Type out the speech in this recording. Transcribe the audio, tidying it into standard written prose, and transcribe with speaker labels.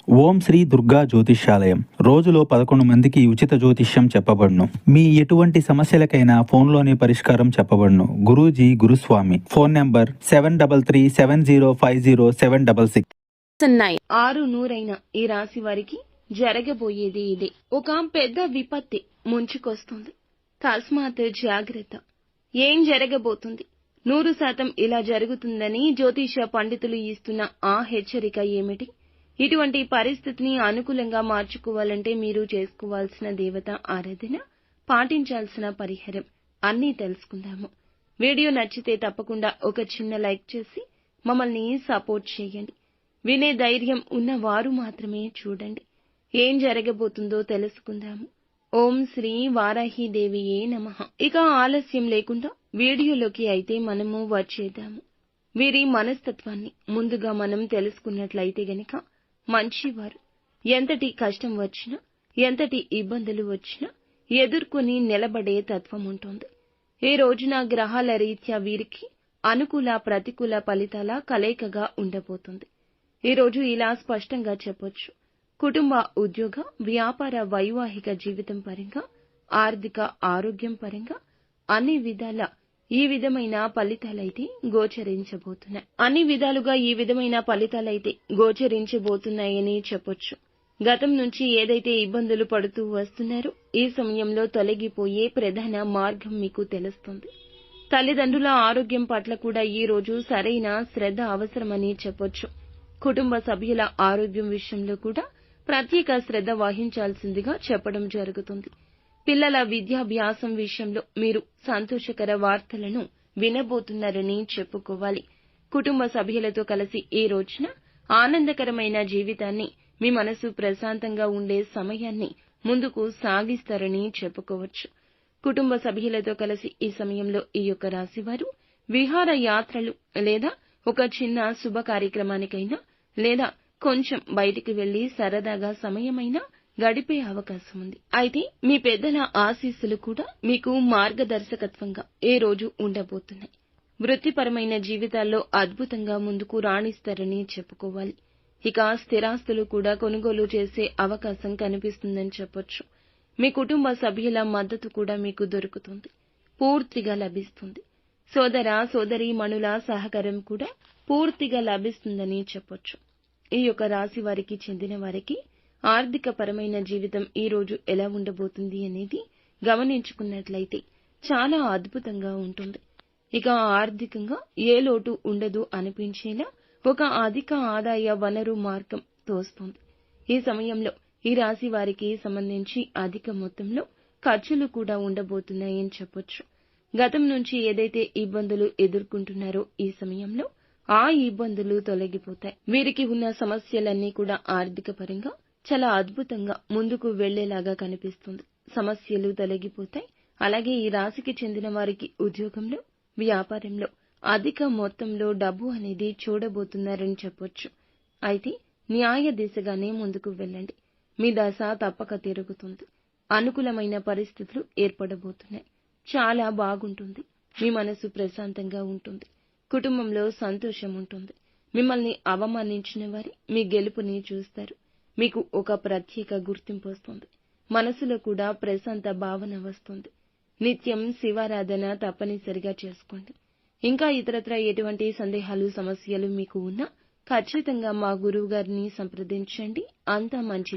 Speaker 1: ఓం శ్రీ దుర్గా జ్యోతిష్యాలయం. రోజులో 11 మందికి ఉచిత జ్యోతిష్యం చెప్పబడును. మీ ఎటువంటి సమస్యలకైనా ఫోన్లోనే పరిష్కారం చెప్పబడును. గురూజీ గురుస్వామి. Phone number 7337050766.
Speaker 2: ఉన్నాయి. 6 ఈ రాశి వారికి జరగబోయేది ఇదే. ఒక పెద్ద విపత్తి ముంచుకొస్తుంది. తస్మాత్ జాగ్రత్త. ఏం జరగబోతుంది? 100% ఇలా జరుగుతుందని జ్యోతిష పండితులు ఇస్తున్న ఆ హెచ్చరిక ఏమిటి? ఇటువంటి పరిస్థితిని అనుకూలంగా మార్చుకోవాలంటే మీరు చేసుకోవాల్సిన దేవత ఆరాధన, పాటించాల్సిన పరిహారం అన్నీ తెలుసుకుందాము. వీడియో నచ్చితే తప్పకుండా ఒక చిన్న లైక్ చేసి మమ్మల్ని సపోర్ట్ చేయండి. వినే ధైర్యం ఉన్నవారు మాత్రమే చూడండి. ఏం జరగబోతుందో తెలుసుకుందాము. ఓం శ్రీ వారాహిదేవియే నమః. ఇక ఆలస్యం లేకుండా వీడియోలోకి అయితే మనము వచ్చేద్దాము. వీరి మనస్తత్వాన్ని ముందుగా మనం తెలుసుకున్నట్లయితే గనక మంచివారు. ఎంతటి కష్టం వచ్చినా, ఎంతటి ఇబ్బందులు వచ్చినా ఎదుర్కొని నిలబడే తత్వం ఉంటుంది. ఈ రోజున గ్రహాల రీత్యా వీరికి అనుకూల ప్రతికూల ఫలితాల కలయికగా ఉండబోతుంది. ఈ రోజు ఇలా స్పష్టంగా చెప్పొచ్చు. కుటుంబ, ఉద్యోగ, వ్యాపార, వైవాహిక జీవితం పరంగా, ఆర్థిక, ఆరోగ్యం పరంగా అన్ని విధాల ఈ విధమైన ఫలితాలైతే గోచరించబోతున్నాయి. అన్ని విధాలుగా ఈ విధమైన ఫలితాలైతే గోచరించబోతున్నాయని చెప్పొచ్చు. గతం నుంచి ఏదైతే ఇబ్బందులు పడుతూ వస్తున్నారో ఈ సమయంలో తొలగిపోయే ప్రధాన మార్గం మీకు తెలుస్తుంది. తల్లిదండ్రుల ఆరోగ్యం పట్ల కూడా ఈ రోజు సరైన శ్రద్ధ అవసరమని చెప్పొచ్చు. కుటుంబ సభ్యుల ఆరోగ్యం విషయంలో కూడా ప్రత్యేక శ్రద్ధ వహించాల్సిందిగా చెప్పడం జరుగుతుంది. పిల్లల విద్యాభ్యాసం విషయంలో మీరు సంతోషకర వార్తలను వినబోతున్నారని చెప్పుకోవాలి. కుటుంబ సభ్యులతో కలిసి ఈ రోజున ఆనందకరమైన జీవితాన్ని, మీ మనసు ప్రశాంతంగా ఉండే సమయాన్ని ముందుకు సాగిస్తారని చెప్పుకోవచ్చు. కుటుంబ సభ్యులతో కలిసి ఈ సమయంలో ఈ యొక్క రాశివారు విహార యాత్రలు లేదా ఒక చిన్న శుభ కార్యక్రమానికైనా లేదా కొంచెం బయటికి వెళ్లి సరదాగా సమయమైనా గడిపే అవకాశం ఉంది. అయితే మీ పెద్దల ఆశీస్సులు కూడా మీకు మార్గదర్శకత్వంగా ఈ రోజు ఉండబోతున్నాయి. వృత్తిపరమైన జీవితాల్లో అద్భుతంగా ముందుకు రాణిస్తారని చెప్పుకోవాలి. ఇక స్థిరాస్తులు కూడా కొనుగోలు చేసే అవకాశం కనిపిస్తుందని చెప్పొచ్చు. మీ కుటుంబ సభ్యుల మద్దతు కూడా మీకు దొరుకుతుంది, పూర్తిగా లభిస్తుంది. సోదర సోదరీమణుల సహకారం కూడా పూర్తిగా లభిస్తుందని చెప్పొచ్చు. ఈ యొక్క రాశి వారికి చెందిన వారికి ఆర్థిక పరమైన జీవితం ఈ రోజు ఎలా ఉండబోతుంది అనేది గమనించుకున్నట్లయితే చాలా అద్భుతంగా ఉంటుంది. ఇక ఆర్థికంగా ఏ లోటు ఉండదు అనిపించేలా ఒక అధిక ఆదాయ వనరు మార్గం తోస్తుంది. ఈ సమయంలో ఈ రాశి వారికి సంబంధించి అధిక మొత్తంలో ఖర్చులు కూడా ఉండబోతున్నాయని చెప్పొచ్చు. గతం నుంచి ఏదైతే ఇబ్బందులు ఎదుర్కొంటున్నారో ఈ సమయంలో ఆ ఇబ్బందులు తొలగిపోతాయి. వీరికి ఉన్న సమస్యలన్నీ కూడా ఆర్థిక పరంగా చాలా అద్భుతంగా ముందుకు వెళ్లేలాగా కనిపిస్తుంది. సమస్యలు తొలగిపోతాయి. అలాగే ఈ రాశికి చెందిన వారికి ఉద్యోగంలో, వ్యాపారంలో అధిక మొత్తంలో డబ్బు అనేది చూడబోతున్నారని చెప్పొచ్చు. అయితే న్యాయ దిశగానే ముందుకు వెళ్ళండి. మీ దశ తప్పక తిరుగుతుంది. అనుకూలమైన పరిస్థితులు ఏర్పడబోతున్నాయి. చాలా బాగుంటుంది. మీ మనసు ప్రశాంతంగా ఉంటుంది. కుటుంబంలో సంతోషం ఉంటుంది. మిమ్మల్ని అవమానించిన వారి మీ గెలుపుని చూస్తారు. మీకు ఒక ప్రత్యేక గుర్తింపు వస్తుంది. మనసులో కూడా ప్రశాంత భావన వస్తుంది. నిత్యం శివారాధన తప్పనిసరిగా చేసుకోండి. ఇంకా ఇతరత్ర ఎటువంటి సందేహాలు, సమస్యలు మీకు ఉన్నా ఖచ్చితంగా మా గురువు గారిని సంప్రదించండి. అంతా మంచి